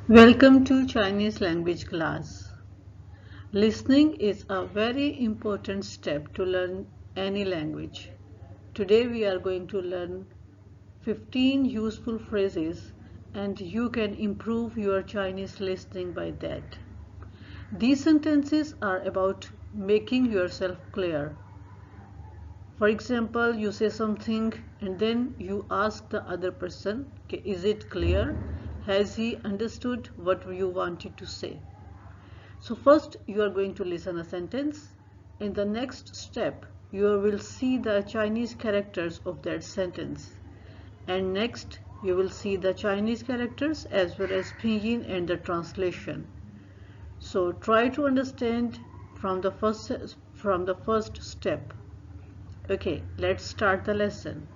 Welcome to Chinese language class. Listening is a very important step to learn any language. Today we are going to learn 15 useful phrases and you can improve your Chinese listening by that. These sentences are about making yourself clear. For example, you say something and then you ask the other person, is it clear? Has he understood what you wanted to say? So first you are going to listen a sentence. In the next step, you will see the Chinese characters of that sentence. And next, you will see the Chinese characters as well as pinyin and the translation. So try to understand from the first step. Okay, let's start the lesson.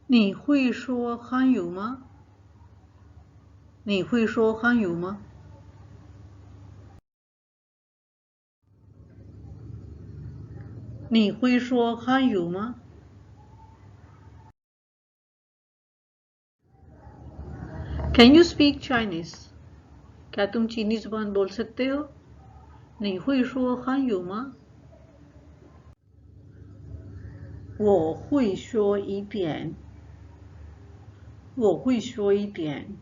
你会说汉语吗？你会说汉语吗？你会说汉语吗？ Can you speak Chinese? क्या तुम चीनी जुबान बोल सकते हो? 你会说汉语吗？我会说一点。我会说一点。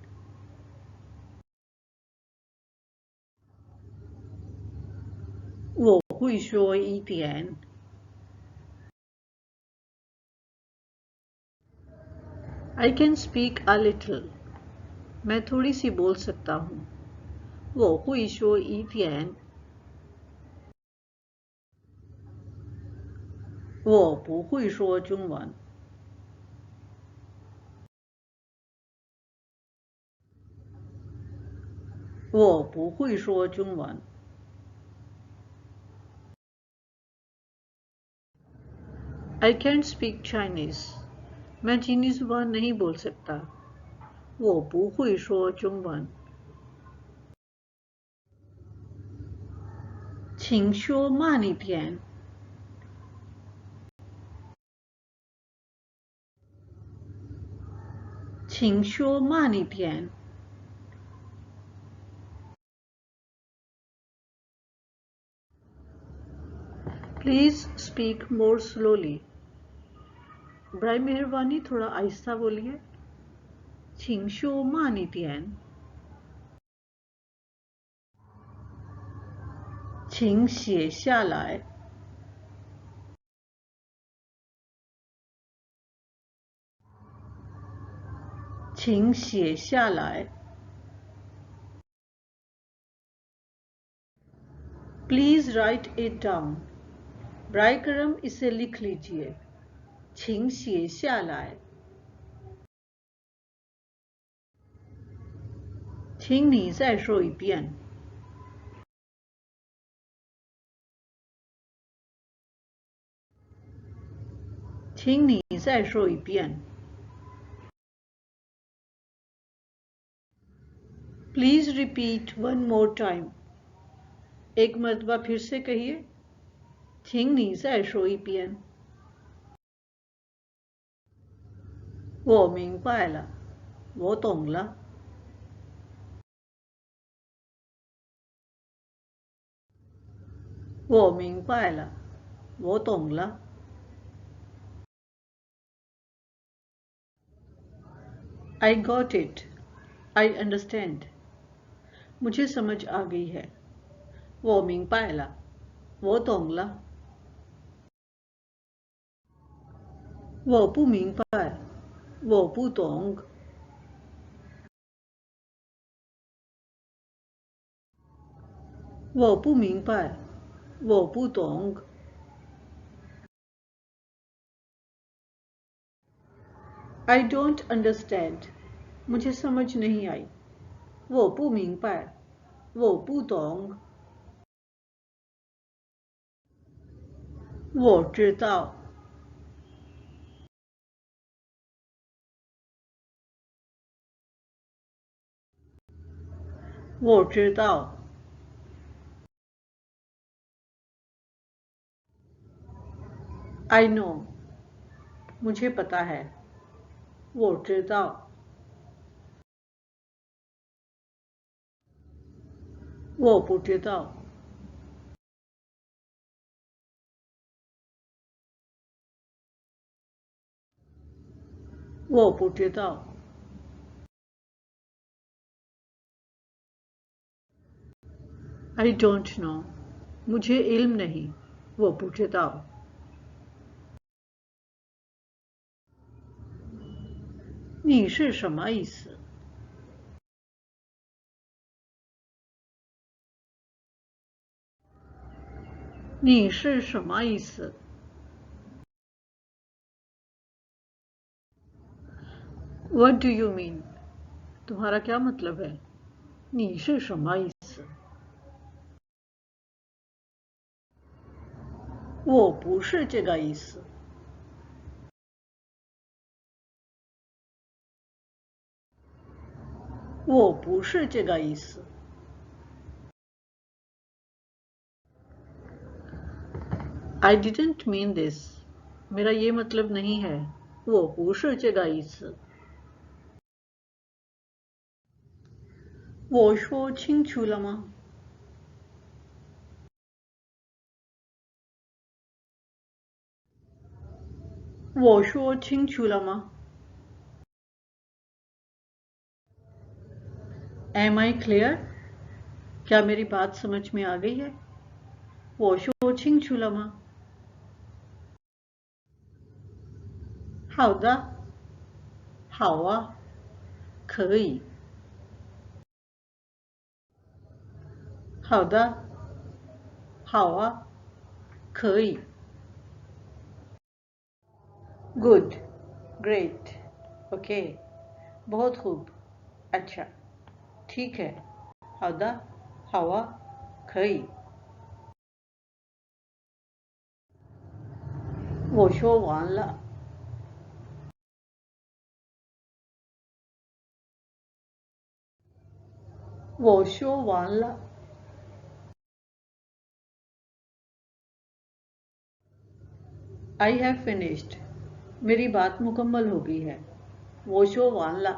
我会说一点。I can speak a little. मैं थोड़ी सी बोल सकता हूँ. 我会说一点。我不会说中文。我不会说中文。I can't speak Chinese. मैं चीनी जुबान नहीं बोल सकता. 我不会说中文。请说慢一点。请说慢一点。Please speak more slowly. बराए मेहरबानी थोड़ा आहिस्ता बोलिए. 请说慢一点。请写下来。请写下来。Please write it down. बराए करम इसे लिख लीजिए. 请写下来。请你再说一遍。请你再说一遍。Please repeat one more time. एक मर्तबा फिर से कहिए. 请你再说一遍。我明白了，我懂了。我明白了，我懂了。I got it. I understand. मुझे समझ आ गई है. 我明白了，我懂了。我不明白，我不懂。我不明白，我不懂。I don't understand. मुझे समझ नहीं आई. 我不明白，我不懂。我知道。我知道。I know. मुझे पता है. 我知道，我不知道，我不知道。I don't know. मुझे इल्म नहीं. 我不知道。你是什么意思？你是什么意思？ What do you mean? तुम्हारा क्या मतलब है? 你是什么意思？我不是这个意思。我不是这个意思。I didn't mean this. मेरा ये मतलब नहीं है。我不是这个意思。我说清楚了吗？我说清楚了吗？ Am I clear? क्या मेरी बात समझ में आ गई है? 我说清楚了吗？好的，好啊，可以。好的，好啊，可以。Good, great, okay, बहुत खूब, अच्छा, ठीक है, 好的，好啊，可以。我说完了。我说完了。I have finished. मेरी बात मुकम्मल हो गई है। वो शो वाला